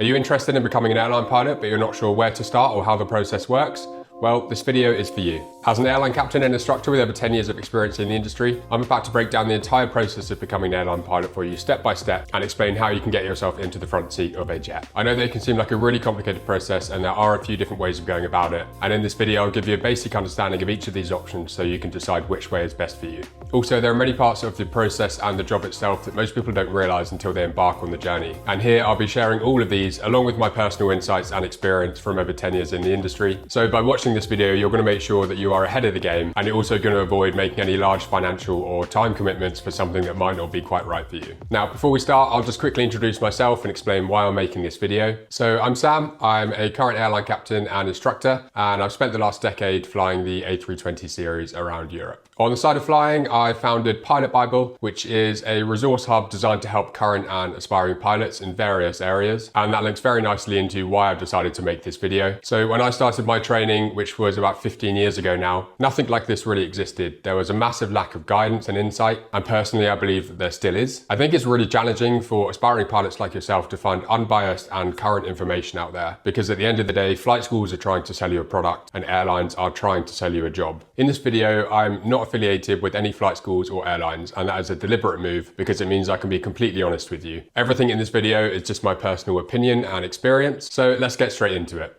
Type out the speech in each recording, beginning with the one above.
Are you interested in becoming an airline pilot, but you're not sure where to start or how the process works? Well, this video is for you. As an airline captain and instructor with over 10 years of experience in the industry, I'm about to break down the entire process of becoming an airline pilot for you step by step and explain how you can get yourself into the front seat of a jet. I know that it can seem like a really complicated process and there are a few different ways of going about it. And in this video, I'll give you a basic understanding of each of these options so you can decide which way is best for you. Also, there are many parts of the process and the job itself that most people don't realize until they embark on the journey. And here I'll be sharing all of these along with my personal insights and experience from over 10 years in the industry. So by watching this video, you're going to make sure that you are ahead of the game, and you're also going to avoid making any large financial or time commitments for something that might not be quite right for you. Now, before we start, I'll just quickly introduce myself and explain why I'm making this video. So I'm Sam, I'm a current airline captain and instructor, and I've spent the last decade flying the A320 series around Europe. On the side of flying, I founded Pilot Bible, which is a resource hub designed to help current and aspiring pilots in various areas. And that links very nicely into why I've decided to make this video. So when I started my training, which was about 15 years ago now, nothing like this really existed. There was a massive lack of guidance and insight. And personally, I believe that there still is. I think it's really challenging for aspiring pilots like yourself to find unbiased and current information out there. Because at the end of the day, flight schools are trying to sell you a product and airlines are trying to sell you a job. In this video, I'm not affiliated with any flight schools or airlines, and that is a deliberate move because it means I can be completely honest with you. Everything in this video is just my personal opinion and experience, so let's get straight into it.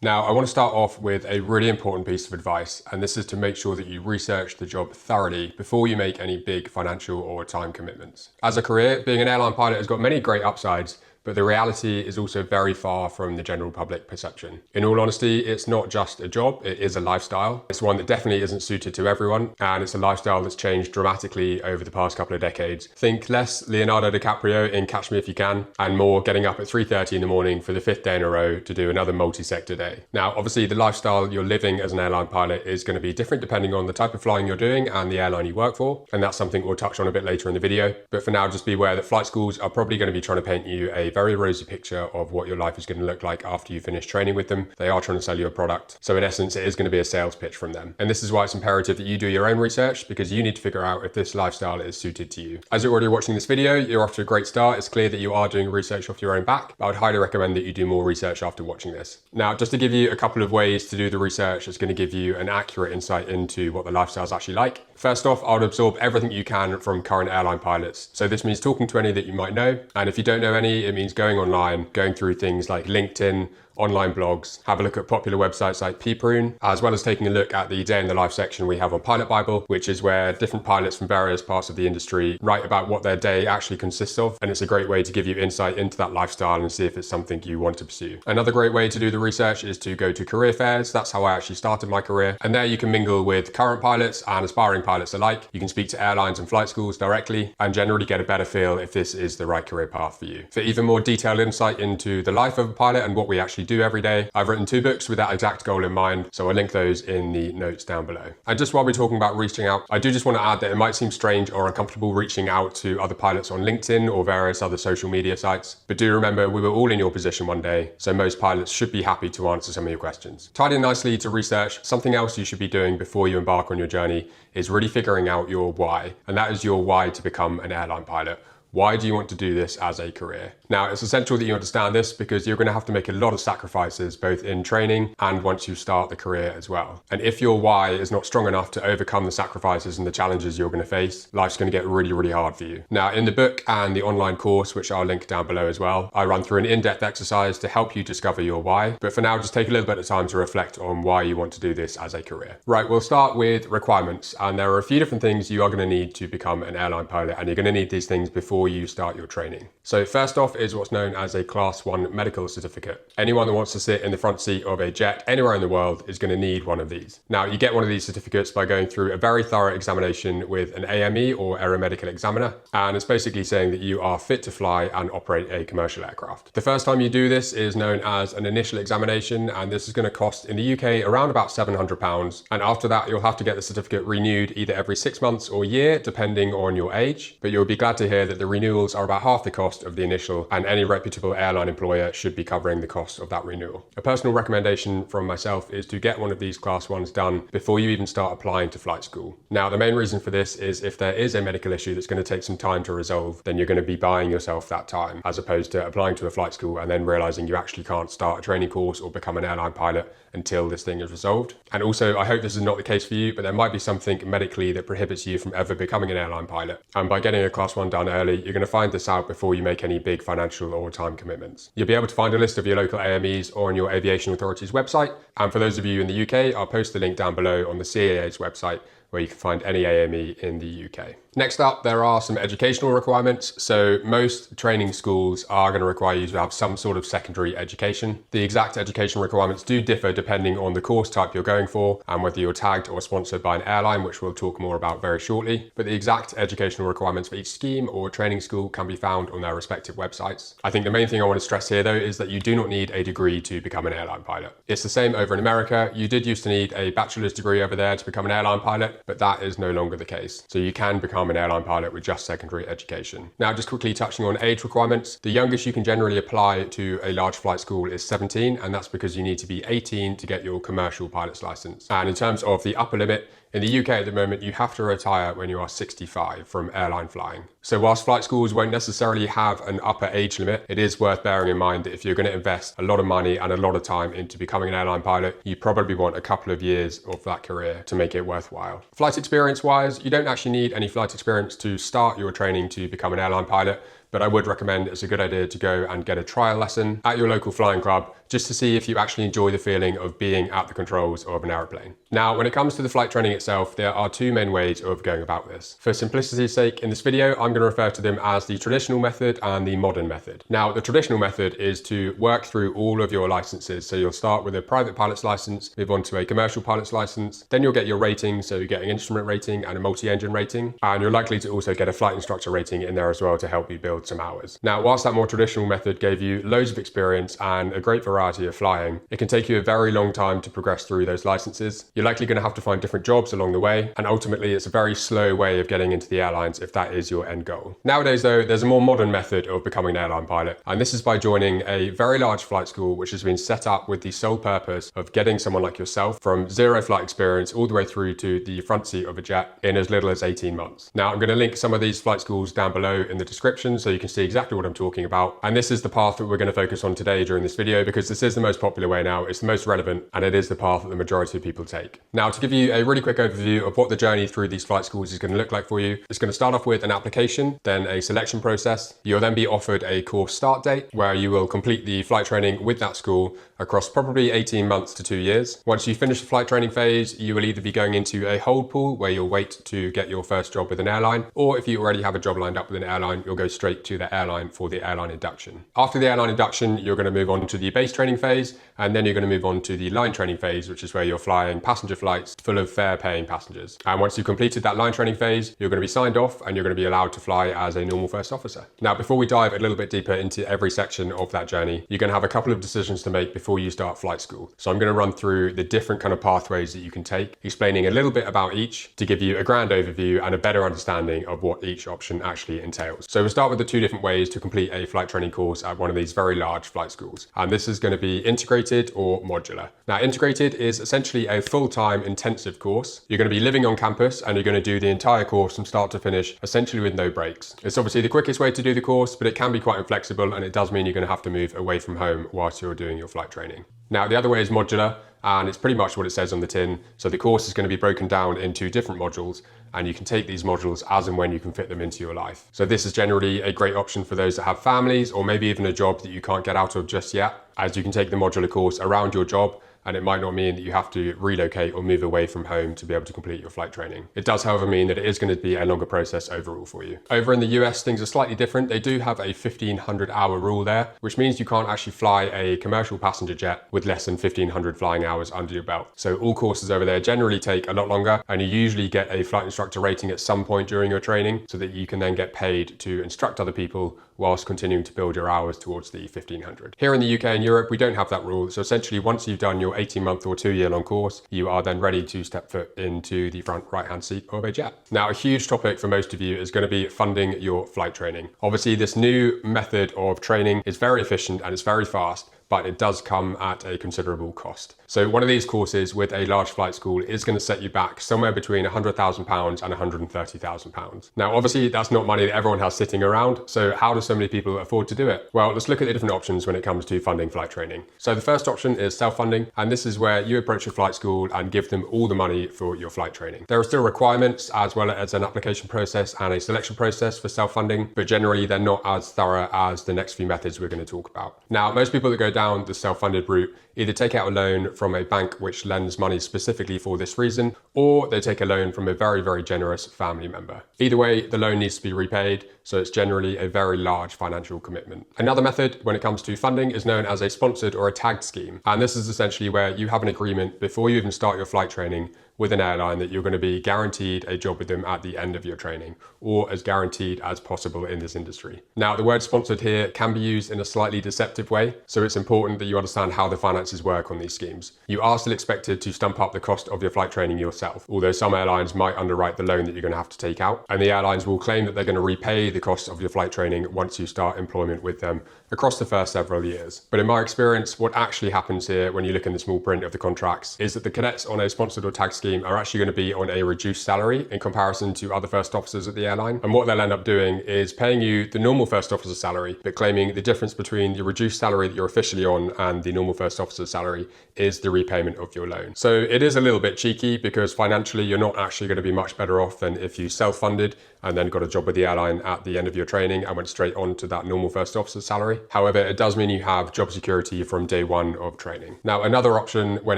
Now, I want to start off with a really important piece of advice, and this is to make sure that you research the job thoroughly before you make any big financial or time commitments. As a career, being an airline pilot has got many great upsides, but the reality is also very far from the general public perception. In all honesty, it's not just a job, it is a lifestyle. It's one that definitely isn't suited to everyone, and it's a lifestyle that's changed dramatically over the past couple of decades. Think less Leonardo DiCaprio in Catch Me If You Can, and more getting up at 3:30 in the morning for the 5th day in a row to do another multi-sector day. Now, obviously the lifestyle you're living as an airline pilot is going to be different depending on the type of flying you're doing and the airline you work for, and that's something we'll touch on a bit later in the video. But for now, just be aware that flight schools are probably going to be trying to paint you a very rosy picture of what your life is going to look like after you finish training with them. They are trying to sell you a product. So in essence, it is going to be a sales pitch from them. And this is why it's imperative that you do your own research, because you need to figure out if this lifestyle is suited to you. As you're already watching this video, you're off to a great start. It's clear that you are doing research off your own back, but I would highly recommend that you do more research after watching this. Now, just to give you a couple of ways to do the research that's going to give you an accurate insight into what the lifestyle is actually like. First off, I would absorb everything you can from current airline pilots. So this means talking to any that you might know. And if you don't know any, it means going online, going through things like LinkedIn, online blogs, have a look at popular websites like pPrune, as well as taking a look at the Day in the Life section we have on Pilot Bible, which is where different pilots from various parts of the industry write about what their day actually consists of. And it's a great way to give you insight into that lifestyle and see if it's something you want to pursue. Another great way to do the research is to go to career fairs. That's how I actually started my career. And there you can mingle with current pilots and aspiring pilots alike. You can speak to airlines and flight schools directly and generally get a better feel if this is the right career path for you. For even more detailed insight into the life of a pilot and what we actually do every day, I've written 2 books with that exact goal in mind, so I'll link those in the notes down below. And just while we're talking about reaching out, I do just want to add that it might seem strange or uncomfortable reaching out to other pilots on LinkedIn or various other social media sites, but do remember we were all in your position one day, so most pilots should be happy to answer some of your questions. Tied in nicely to research, something else you should be doing before you embark on your journey is really figuring out your why, and that is your why to become an airline pilot. Why do you want to do this as a career? Now, it's essential that you understand this because you're going to have to make a lot of sacrifices both in training and once you start the career as well. And if your why is not strong enough to overcome the sacrifices and the challenges you're going to face, life's going to get really, really hard for you. Now, in the book and the online course, which I'll link down below as well, I run through an in-depth exercise to help you discover your why. But for now, just take a little bit of time to reflect on why you want to do this as a career. Right, we'll start with requirements. And there are a few different things you are going to need to become an airline pilot. And you're going to need these things before you start your training. So first off is what's known as a Class 1 medical certificate. Anyone that wants to sit in the front seat of a jet anywhere in the world is going to need one of these. Now, you get one of these certificates by going through a very thorough examination with an AME or aeromedical examiner, and it's basically saying that you are fit to fly and operate a commercial aircraft. The first time you do this is known as an initial examination, and this is going to cost in the UK around about £700, and after that you'll have to get the certificate renewed either every 6 months or a year depending on your age, but you'll be glad to hear that the renewals are about half the cost of the initial, and any reputable airline employer should be covering the cost of that renewal. A personal recommendation from myself is to get one of these Class 1s done before you even start applying to flight school. Now, the main reason for this is if there is a medical issue that's going to take some time to resolve, then you're going to be buying yourself that time, as opposed to applying to a flight school and then realizing you actually can't start a training course or become an airline pilot until this thing is resolved. And also, I hope this is not the case for you, but there might be something medically that prohibits you from ever becoming an airline pilot. And by getting a Class 1 done early, you're going to find this out before you make any big financial or time commitments. You'll be able to find a list of your local AMEs or on your aviation authority's website. And for those of you in the UK, I'll post the link down below on the CAA's website, where you can find any AME in the UK. Next up, there are some educational requirements. So most training schools are going to require you to have some sort of secondary education. The exact education requirements do differ depending on the course type you're going for and whether you're tagged or sponsored by an airline, which we'll talk more about very shortly. But the exact educational requirements for each scheme or training school can be found on their respective websites. I think the main thing I want to stress here though is that you do not need a degree to become an airline pilot. It's the same over in America. You did used to need a bachelor's degree over there to become an airline pilot, but that is no longer the case. So you can become an airline pilot with just secondary education. Now, just quickly touching on age requirements, the youngest you can generally apply to a large flight school is 17, and that's because you need to be 18 to get your commercial pilot's license. And in terms of the upper limit, in the UK at the moment, you have to retire when you are 65 from airline flying. So whilst flight schools won't necessarily have an upper age limit, it is worth bearing in mind that if you're going to invest a lot of money and a lot of time into becoming an airline pilot, you probably want a couple of years of that career to make it worthwhile. Flight experience wise, you don't actually need any flight experience to start your training to become an airline pilot, but I would recommend it's a good idea to go and get a trial lesson at your local flying club just to see if you actually enjoy the feeling of being at the controls of an aeroplane. Now, when it comes to the flight training itself, there are two main ways of going about this. For simplicity's sake, in this video, I'm going to refer to them as the traditional method and the modern method. Now, the traditional method is to work through all of your licenses. So you'll start with a private pilot's license, move on to a commercial pilot's license, then you'll get your rating. So you're getting an instrument rating and a multi-engine rating, and you're likely to also get a flight instructor rating in there as well to help you build some hours. Now, whilst that more traditional method gave you loads of experience and a great variety of flying, it can take you a very long time to progress through those licenses. You're likely going to have to find different jobs along the way, and ultimately it's a very slow way of getting into the airlines if that is your end goal. Nowadays though, there's a more modern method of becoming an airline pilot, and this is by joining a very large flight school which has been set up with the sole purpose of getting someone like yourself from zero flight experience all the way through to the front seat of a jet in as little as 18 months. Now, I'm going to link some of these flight schools down below in the description so you can see exactly what I'm talking about, and this is the path that we're going to focus on today during this video because this is the most popular way now, it's the most relevant, and it is the path that the majority of people take. Now, to give you a really quick overview of what the journey through these flight schools is going to look like for you, it's going to start off with an application, then a selection process. You'll then be offered a course start date where you will complete the flight training with that school across probably 18 months to 2 years. Once you finish the flight training phase, you will either be going into a hold pool where you'll wait to get your first job with an airline, or if you already have a job lined up with an airline, you'll go straight to the airline for the airline induction. After the airline induction, you're going to move on to the base training phase, and then you're going to move on to the line training phase, which is where you're flying passenger flights full of fare-paying passengers. And once you've completed that line training phase, you're going to be signed off and you're going to be allowed to fly as a normal first officer. Now, before we dive a little bit deeper into every section of that journey, you're going to have a couple of decisions to make before you start flight school. So I'm going to run through the different kind of pathways that you can take, explaining a little bit about each to give you a grand overview and a better understanding of what each option actually entails. So we'll start with the two different ways to complete a flight training course at one of these very large flight schools. And this is going to be integrated or modular. Now, integrated is essentially a full-time intensive course. You're going to be living on campus and you're going to do the entire course from start to finish, essentially with no breaks. It's obviously the quickest way to do the course, but it can be quite inflexible, and it does mean you're going to have to move away from home whilst you're doing your flight training. Now, the other way is modular, and it's pretty much what it says on the tin. So the course is going to be broken down into different modules, and you can take these modules as and when you can fit them into your life. So this is generally a great option for those that have families or maybe even a job that you can't get out of just yet, as you can take the modular course around your job, and it might not mean that you have to relocate or move away from home to be able to complete your flight training. It does, however, mean that it is going to be a longer process overall for you. Over in the US, things are slightly different. They do have a 1,500-hour rule there, which means you can't actually fly a commercial passenger jet with less than 1,500 flying hours under your belt. So all courses over there generally take a lot longer, and you usually get a flight instructor rating at some point during your training so that you can then get paid to instruct other people whilst continuing to build your hours towards the 1500. Here in the UK and Europe, we don't have that rule. So essentially, once you've done your 18-month or 2-year-long course, you are then ready to step foot into the front right-hand seat of a jet. Now, a huge topic for most of you is going to be funding your flight training. Obviously, this new method of training is very efficient and it's very fast, but it does come at a considerable cost. So one of these courses with a large flight school is going to set you back somewhere between £100,000 and £130,000. Now, obviously, that's not money that everyone has sitting around. So how do so many people afford to do it? Well, let's look at the different options when it comes to funding flight training. So the first option is self-funding, and this is where you approach your flight school and give them all the money for your flight training. There are still requirements as well as an application process and a selection process for self-funding, but generally they're not as thorough as the next few methods we're going to talk about. Now, most people that go down the self-funded route either take out a loan from a bank which lends money specifically for this reason, or they take a loan from a very, very generous family member. Either way, the loan needs to be repaid, so it's generally a very large financial commitment. Another method when it comes to funding is known as a sponsored or a tagged scheme. And this is essentially where you have an agreement before you even start your flight training with an airline that you're going to be guaranteed a job with them at the end of your training, or as guaranteed as possible in this industry. Now, the word sponsored here can be used in a slightly deceptive way, so it's important that you understand how the finances work on these schemes. You are still expected to stump up the cost of your flight training yourself, although some airlines might underwrite the loan that you're going to have to take out, and the airlines will claim that they're going to repay the cost of your flight training once you start employment with them across the first several years. But in my experience, what actually happens here when you look in the small print of the contracts is that the cadets on a sponsored or tagged scheme are actually going to be on a reduced salary in comparison to other first officers at the airline. And what they'll end up doing is paying you the normal first officer salary, but claiming the difference between the reduced salary that you're officially on and the normal first officer salary is the repayment of your loan. So it is a little bit cheeky because financially you're not actually going to be much better off than if you self-funded and then got a job with the airline at the end of your training and went straight on to that normal first officer salary. However, it does mean you have job security from day one of training. Now, another option when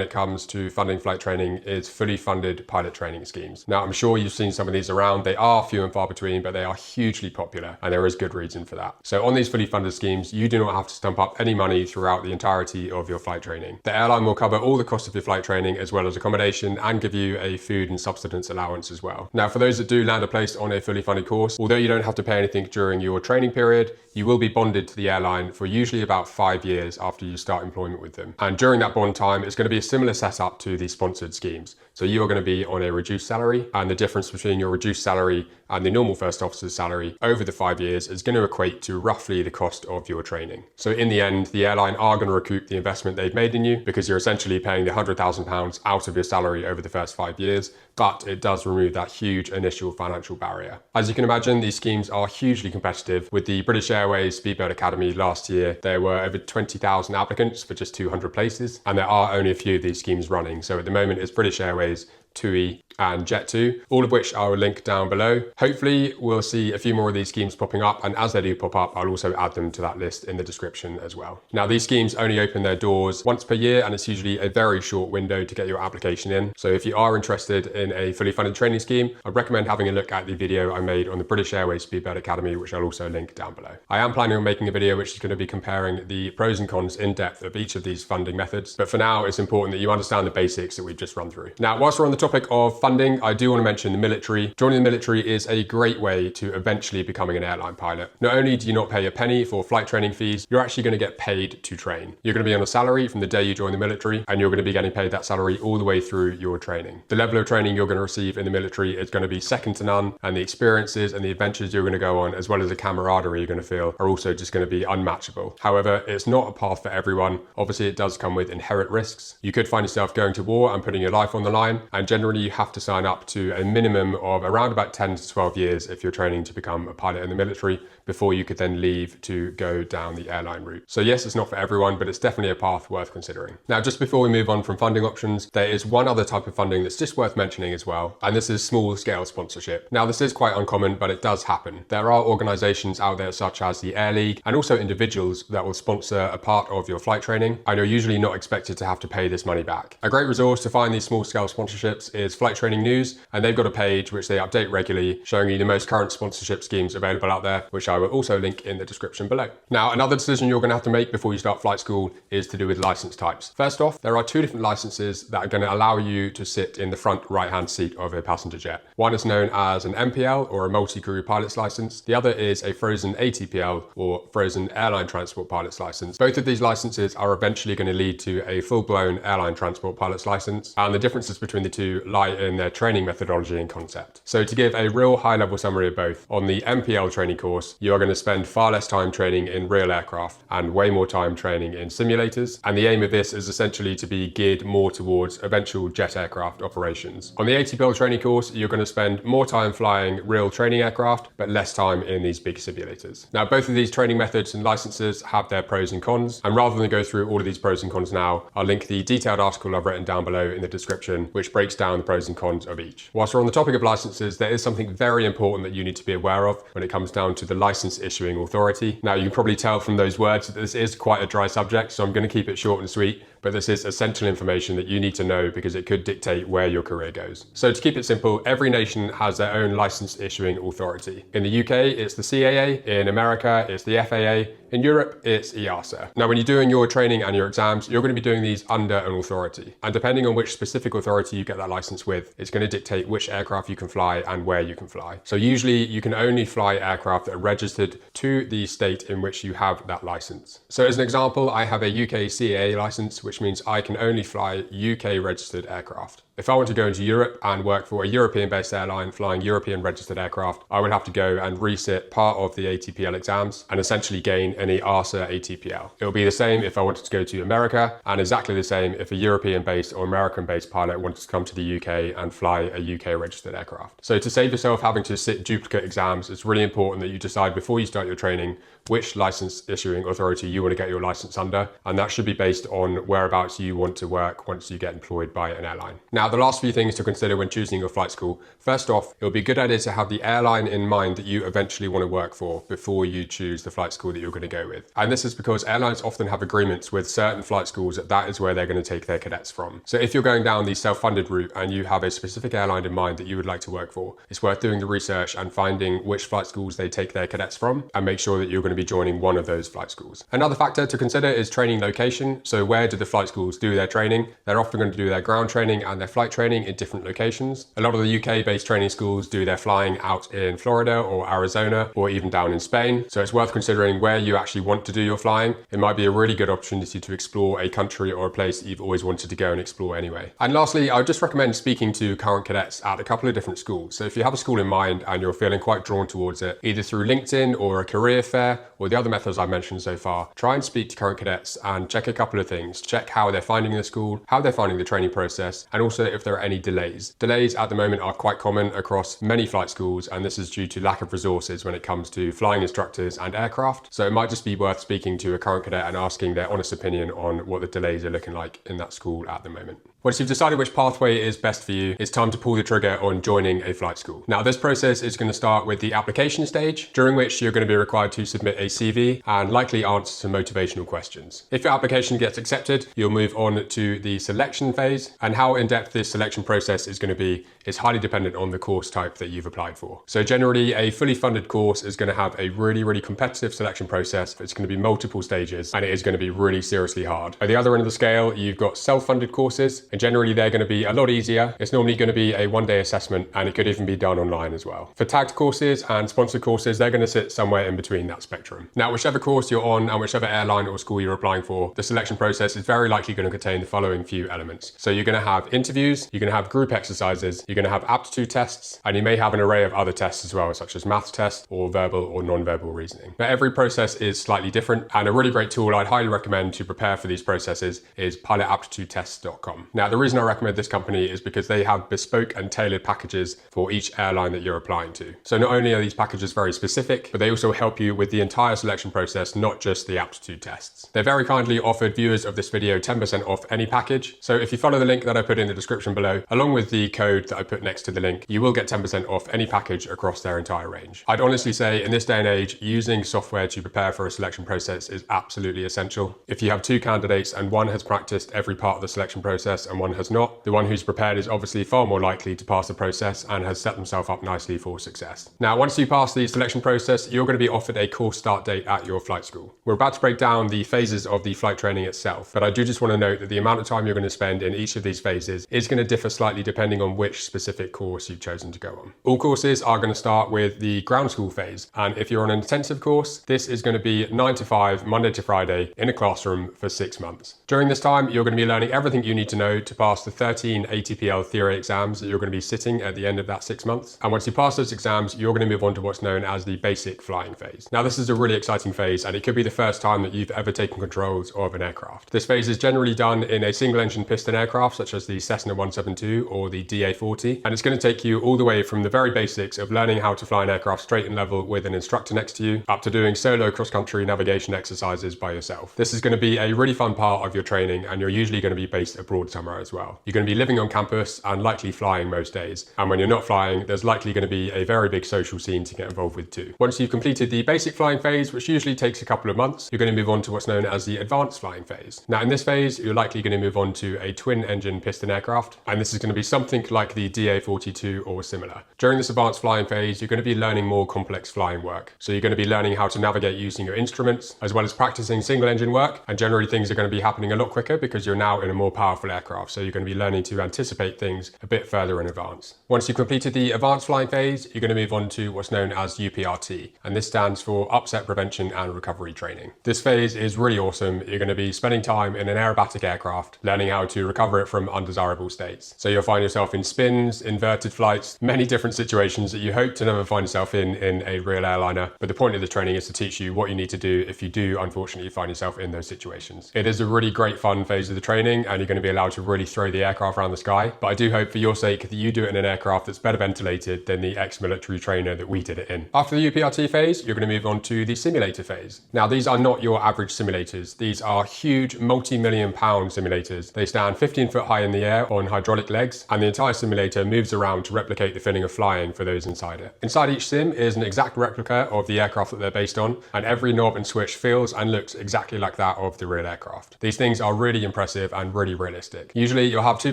it comes to funding flight training is fully funded pilot training schemes. Now, I'm sure you've seen some of these around. They are few and far between, but they are hugely popular, and there is good reason for that. So on these fully funded schemes, you do not have to stump up any money throughout the entirety of your flight training. The airline will cover all the cost of your flight training as well as accommodation and give you a food and subsistence allowance as well. Now, for those that do land a place on a fully funded course, although you don't have to pay anything during your training period, you will be bonded to the airline for usually about 5 years after you start employment with them. And during that bond time, it's going to be a similar setup to the sponsored schemes. So you are going to be on a reduced salary, and the difference between your reduced salary and the normal first officer's salary over the 5 years is going to equate to roughly the cost of your training. So in the end, the airline are going to recoup the investment they've made in you because you're essentially paying the £100,000 out of your salary over the first 5 years, but it does remove that huge initial financial barrier. As you can imagine, these schemes are hugely competitive. With the British Airways Speedbird Academy last year, there were over 20,000 applicants for just 200 places, and there are only a few of these schemes running. So at the moment, it's British Airways, TUI and Jet2, all of which I will link down below. Hopefully we'll see a few more of these schemes popping up, and as they do pop up, I'll also add them to that list in the description as well. Now, these schemes only open their doors once per year, and it's usually a very short window to get your application in. So if you are interested in a fully funded training scheme, I'd recommend having a look at the video I made on the British Airways Speedbird Academy, which I'll also link down below. I am planning on making a video which is going to be comparing the pros and cons in depth of each of these funding methods, but for now it's important that you understand the basics that we've just run through. Now, whilst we're on the topic of funding, I do want to mention the military. Joining the military is a great way to eventually becoming an airline pilot. Not only do you not pay a penny for flight training fees, you're actually going to get paid to train. You're going to be on a salary from the day you join the military, and you're going to be getting paid that salary all the way through your training. The level of training you're going to receive in the military is going to be second to none, and the experiences and the adventures you're going to go on, as well as the camaraderie you're going to feel, are also just going to be unmatchable. However, it's not a path for everyone. Obviously, it does come with inherent risks. You could find yourself going to war and putting your life on the line, and generally you have to sign up to a minimum of around about 10 to 12 years if you're training to become a pilot in the military before you could then leave to go down the airline route. So yes, it's not for everyone, but it's definitely a path worth considering. Now, just before we move on from funding options, there is one other type of funding that's just worth mentioning as well, and this is small scale sponsorship. Now, this is quite uncommon, but it does happen. There are organizations out there such as the Air League and also individuals that will sponsor a part of your flight training, and you're usually not expected to have to pay this money back. A great resource to find these small scale sponsorships is Flight Training News, and they've got a page which they update regularly showing you the most current sponsorship schemes available out there, which I will also link in the description below. Now, another decision you're going to have to make before you start flight school is to do with license types. First off, there are two different licenses that are going to allow you to sit in the front right-hand seat of a passenger jet. One is known as an MPL, or a multi-crew pilot's license. The other is a frozen ATPL, or frozen airline transport pilot's license. Both of these licenses are eventually going to lead to a full-blown airline transport pilot's license, and the differences between the two lie in their training methodology and concept. So to give a real high-level summary of both, on the MPL training course, you are going to spend far less time training in real aircraft and way more time training in simulators. And the aim of this is essentially to be geared more towards eventual jet aircraft operations. On the ATPL training course, you're going to spend more time flying real training aircraft, but less time in these big simulators. Now, both of these training methods and licenses have their pros and cons. And rather than go through all of these pros and cons now, I'll link the detailed article I've written down below in the description, which breaks down the pros and cons of each. Whilst we're on the topic of licenses, there is something very important that you need to be aware of when it comes down to the license issuing authority. Now, you can probably tell from those words that this is quite a dry subject, so I'm going to keep it short and sweet, but this is essential information that you need to know because it could dictate where your career goes. So to keep it simple, every nation has their own license issuing authority. In the UK, it's the CAA. In America, it's the FAA. In Europe, it's EASA. Now, when you're doing your training and your exams, you're going to be doing these under an authority. And depending on which specific authority you get that license with, it's going to dictate which aircraft you can fly and where you can fly. So usually you can only fly aircraft that are registered to the state in which you have that license. So as an example, I have a UK CAA license, which means I can only fly UK registered aircraft. If I want to go into Europe and work for a European-based airline flying European registered aircraft, I would have to go and resit part of the ATPL exams and essentially gain any ARSA ATPL. It will be the same if I wanted to go to America, and exactly the same if a European-based or American-based pilot wanted to come to the UK and fly a UK registered aircraft. So to save yourself having to sit duplicate exams, it's really important that you decide before you start your training which license issuing authority you want to get your license under, and that should be based on whereabouts you want to work once you get employed by an airline. Now, the last few things to consider when choosing your flight school. First off, it would be a good idea to have the airline in mind that you eventually want to work for before you choose the flight school that you're going to go with. And this is because airlines often have agreements with certain flight schools that is where they're going to take their cadets from. So if you're going down the self-funded route and you have a specific airline in mind that you would like to work for, it's worth doing the research and finding which flight schools they take their cadets from, and make sure that you're going to be joining one of those flight schools. Another factor to consider is training location. So where do the flight schools do their training? They're often going to do their ground training and their flight training in different locations. A lot of the UK-based training schools do their flying out in Florida or Arizona or even down in Spain. So it's worth considering where you actually want to do your flying. It might be a really good opportunity to explore a country or a place that you've always wanted to go and explore anyway. And lastly, I would just recommend speaking to current cadets at a couple of different schools. So if you have a school in mind and you're feeling quite drawn towards it, either through LinkedIn or a career fair or the other methods I've mentioned so far, try and speak to current cadets and check a couple of things. Check how they're finding the school, how they're finding the training process, and also if there are any delays. Delays at the moment are quite common across many flight schools, and this is due to lack of resources when it comes to flying instructors and aircraft. So it might just be worth speaking to a current cadet and asking their honest opinion on what the delays are looking like in that school at the moment. Once you've decided which pathway is best for you, it's time to pull the trigger on joining a flight school. Now, this process is going to start with the application stage, during which you're going to be required to submit a CV and likely answer some motivational questions. If your application gets accepted, you'll move on to the selection phase, and how in-depth this selection process is going to be is highly dependent on the course type that you've applied for. So generally, a fully funded course is going to have a really competitive selection process. It's going to be multiple stages, and it is going to be really seriously hard. At the other end of the scale, you've got self-funded courses, and generally they're going to be a lot easier. It's normally going to be a one-day assessment, and it could even be done online as well. For tagged courses and sponsored courses, they're going to sit somewhere in between that spectrum. Now, whichever course you're on and whichever airline or school you're applying for, the selection process is very likely going to contain the following few elements. So you're going to have interviews, you're going to have group exercises, you're going to have aptitude tests, and you may have an array of other tests as well, such as maths tests or verbal or non-verbal reasoning. Now, every process is slightly different, and a really great tool I'd highly recommend to prepare for these processes is pilotaptitudetests.com. Now, the reason I recommend this company is because they have bespoke and tailored packages for each airline that you're applying to. So not only are these packages very specific, but they also help you with the entire selection process, not just the aptitude tests. They very kindly offered viewers of this video 10% off any package. So if you follow the link that I put in the description below, along with the code that I put next to the link, you will get 10% off any package across their entire range. I'd honestly say in this day and age, using software to prepare for a selection process is absolutely essential. If you have two candidates and one has practiced every part of the selection process and and one has not. The one who's prepared is obviously far more likely to pass the process and has set themselves up nicely for success. Now, once you pass the selection process, you're going to be offered a course start date at your flight school. We're about to break down the phases of the flight training itself, but I do just want to note that the amount of time you're going to spend in each of these phases is going to differ slightly depending on which specific course you've chosen to go on. All courses are going to start with the ground school phase, and if you're on an intensive course, this is going to be 9 to 5, Monday to Friday, in a classroom for 6 months. During this time, you're going to be learning everything you need to know to pass the 13 ATPL theory exams that you're going to be sitting at the end of that 6 months. And once you pass those exams, you're going to move on to what's known as the basic flying phase. Now, this is a really exciting phase, and it could be the first time that you've ever taken controls of an aircraft. This phase is generally done in a single engine piston aircraft, such as the Cessna 172 or the DA40, and it's going to take you all the way from the very basics of learning how to fly an aircraft straight and level with an instructor next to you, up to doing solo cross-country navigation exercises by yourself. This is going to be a really fun part of your training, and you're usually going to be based abroad somewhere as well. You're going to be living on campus and likely flying most days, and when you're not flying, there's likely going to be a very big social scene to get involved with too. Once you've completed the basic flying phase, which usually takes a couple of months, you're going to move on to what's known as the advanced flying phase. Now, in this phase, you're likely going to move on to a twin engine piston aircraft, and this is going to be something like the DA42 or similar. During this advanced flying phase, you're going to be learning more complex flying work. So you're going to be learning how to navigate using your instruments, as well as practicing single engine work, and generally things are going to be happening a lot quicker because you're now in a more powerful aircraft, so you're going to be learning to anticipate things a bit further in advance. Once you've completed the advanced flying phase, you're going to move on to what's known as UPRT, and this stands for Upset Prevention and Recovery Training. This phase is really awesome. You're going to be spending time in an aerobatic aircraft, learning how to recover it from undesirable states. So you'll find yourself in spins, inverted flights, many different situations that you hope to never find yourself in a real airliner, but the point of the training is to teach you what you need to do if you do unfortunately find yourself in those situations. It is a really great fun phase of the training, and you're going to be allowed to really throw the aircraft around the sky, but I do hope for your sake that you do it in an aircraft that's better ventilated than the ex-military trainer that we did it in. After the UPRT phase, you're going to move on to the simulator phase. Now, these are not your average simulators. These are huge multi-million pound simulators. They stand 15 foot high in the air on hydraulic legs, and the entire simulator moves around to replicate the feeling of flying for those inside it. Inside each sim is an exact replica of the aircraft that they're based on, and every knob and switch feels and looks exactly like that of the real aircraft. These things are really impressive and really realistic. Usually you'll have two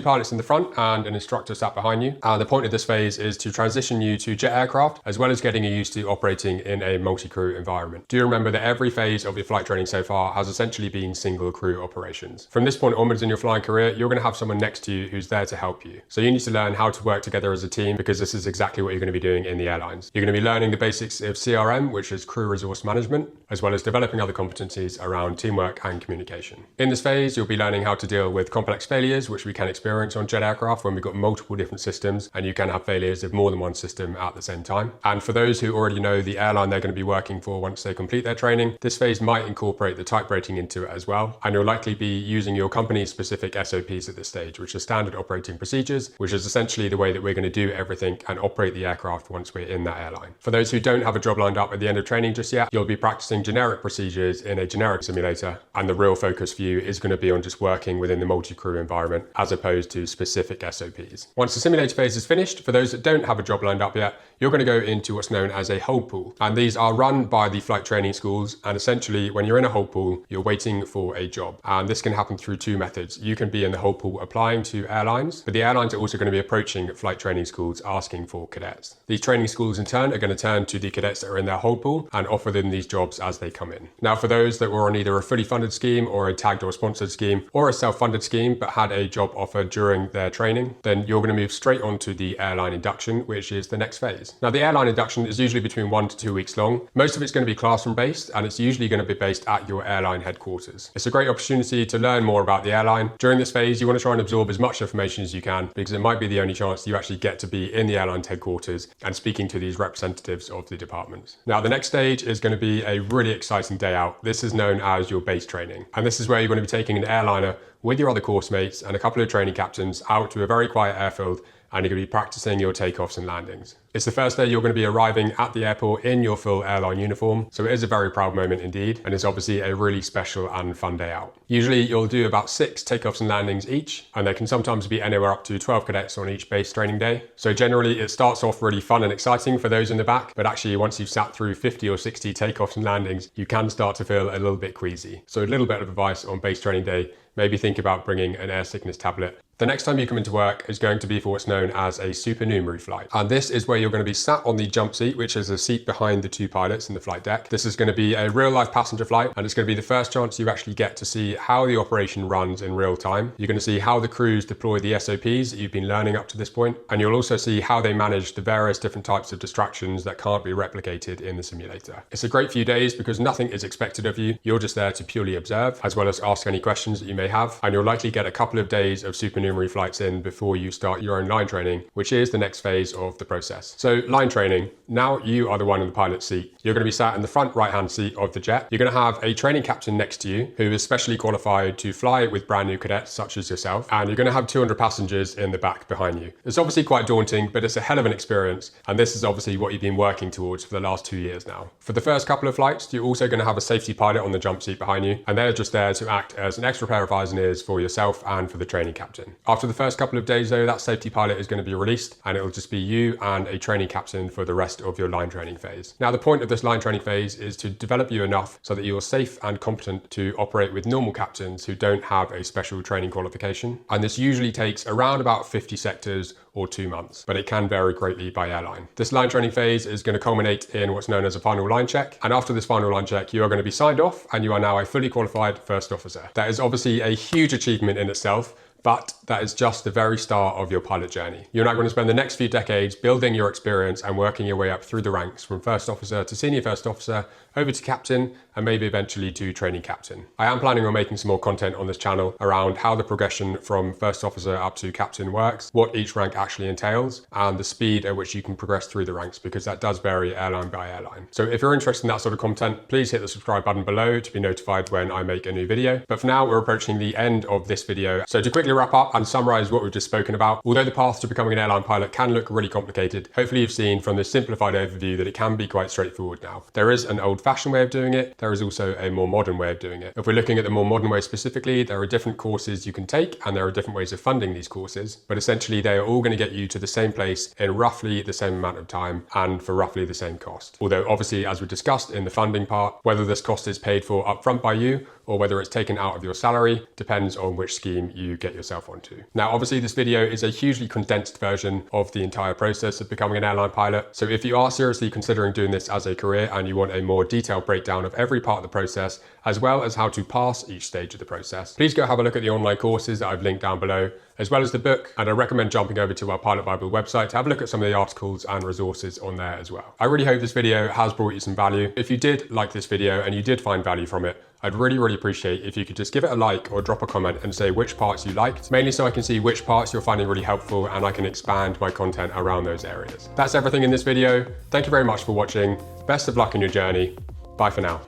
pilots in the front and an instructor sat behind you, and the point of this phase is to transition you to jet aircraft, as well as getting you used to operating in a multi-crew environment. Do remember that every phase of your flight training so far has essentially been single crew operations. From this point onwards in your flying career, you're going to have someone next to you who's there to help you. So you need to learn how to work together as a team, because this is exactly what you're going to be doing in the airlines. You're going to be learning the basics of CRM, which is crew resource management, as well as developing other competencies around teamwork and communication. In this phase, you'll be learning how to deal with complex failures, which we can experience on jet aircraft when we've got multiple different systems, and you can have failures of more than one system at the same time. And for those who already know the airline they're going to be working for once they complete their training, this phase might incorporate the type rating into it as well, and you'll likely be using your company's specific SOPs at this stage, which are standard operating procedures, which is essentially the way that we're going to do everything and operate the aircraft once we're in that airline. For those who don't have a job lined up at the end of training just yet, you'll be practicing generic procedures in a generic simulator, and the real focus for you is going to be on just working within the multi-crew environment as opposed to specific SOPs. Once the simulator phase is finished, for those that don't have a job lined up yet, you're going to go into what's known as a hold pool, and these are run by the flight training schools, and essentially when you're in a hold pool, you're waiting for a job, and this can happen through two methods. You can be in the hold pool applying to airlines, but the airlines are also going to be approaching flight training schools asking for cadets. These training schools in turn are going to turn to the cadets that are in their hold pool and offer them these jobs as they come in. Now, for those that were on either a fully funded scheme or a tagged or sponsored scheme or a self-funded scheme but had a job offer during their training, then you're going to move straight on to the airline induction, which is the next phase. Now, the airline induction is usually between 1 to 2 weeks long. Most of it's going to be classroom based, and it's usually going to be based at your airline headquarters. It's a great opportunity to learn more about the airline. During this phase, you want to try and absorb as much information as you can, because it might be the only chance you actually get to be in the airline's headquarters and speaking to these representatives of the departments. Now, the next stage is going to be a really exciting day out. This is known as your base training, and this is where you're going to be taking an airliner with your other course mates and a couple of training captains out to a very quiet airfield, and you're going to be practicing your takeoffs and landings. It's the first day you're going to be arriving at the airport in your full airline uniform, so it is a very proud moment indeed, and it's obviously a really special and fun day out. Usually you'll do about 6 takeoffs and landings each, and there can sometimes be anywhere up to 12 cadets on each base training day. So generally it starts off really fun and exciting for those in the back, but actually once you've sat through 50 or 60 takeoffs and landings, you can start to feel a little bit queasy. So a little bit of advice on base training day: maybe think about bringing an air sickness tablet. The next time you come into work is going to be for what's known as a supernumerary flight. And this is where you're going to be sat on the jump seat, which is a seat behind the two pilots in the flight deck. This is going to be a real life passenger flight, and it's going to be the first chance you actually get to see how the operation runs in real time. You're going to see how the crews deploy the SOPs that you've been learning up to this point, and you'll also see how they manage the various different types of distractions that can't be replicated in the simulator. It's a great few days because nothing is expected of you. You're just there to purely observe, as well as ask any questions that you may have, and you'll likely get a couple of days of supernumerary flights in before you start your own line training, which is the next phase of the process. So line training, now you are the one in the pilot's seat. You're going to be sat in the front right-hand seat of the jet. You're going to have a training captain next to you who is specially qualified to fly with brand new cadets such as yourself, and you're going to have 200 passengers in the back behind you. It's obviously quite daunting, but it's a hell of an experience, and this is obviously what you've been working towards for the last 2 years now. For the first couple of flights, you're also going to have a safety pilot on the jump seat behind you, and they're just there to act as an extra pair of eyes and ears for yourself and for the training captain. After the first couple of days though, that safety pilot is going to be released, and it will just be you and a training captain for the rest of your line training phase. Now the point of this line training phase is to develop you enough so that you're safe and competent to operate with normal captains who don't have a special training qualification, and this usually takes around about 50 sectors or 2 months, but it can vary greatly by airline. This line training phase is going to culminate in what's known as a final line check, and after this final line check you are going to be signed off and you are now a fully qualified first officer. That is obviously a huge achievement in itself, but that is just the very start of your pilot journey. You're now going to spend the next few decades building your experience and working your way up through the ranks from first officer to senior first officer, over to captain, and maybe eventually to training captain. I am planning on making some more content on this channel around how the progression from first officer up to captain works, what each rank actually entails, and the speed at which you can progress through the ranks, because that does vary airline by airline. So if you're interested in that sort of content, please hit the subscribe button below to be notified when I make a new video. But for now, we're approaching the end of this video. So to quickly wrap up and summarize what we've just spoken about, although the path to becoming an airline pilot can look really complicated, hopefully you've seen from this simplified overview that it can be quite straightforward now. There is an old-fashioned way of doing it. There is also a more modern way of doing it. If we're looking at the more modern way specifically, there are different courses you can take and there are different ways of funding these courses, but essentially they are all going to get you to the same place in roughly the same amount of time and for roughly the same cost. Although obviously, as we discussed in the funding part, whether this cost is paid for upfront by you or whether it's taken out of your salary depends on which scheme you get yourself onto. Now, obviously this video is a hugely condensed version of the entire process of becoming an airline pilot. So if you are seriously considering doing this as a career and you want a more detailed breakdown of every part of the process, as well as how to pass each stage of the process, please go have a look at the online courses that I've linked down below, as well as the book, and I recommend jumping over to our Pilot Bible website to have a look at some of the articles and resources on there as well. I really hope this video has brought you some value. If you did like this video and you did find value from it, I'd really appreciate if you could just give it a like or drop a comment and say which parts you liked, mainly so I can see which parts you're finding really helpful and I can expand my content around those areas. That's everything in this video. Thank you very much for watching. Best of luck in your journey. Bye for now.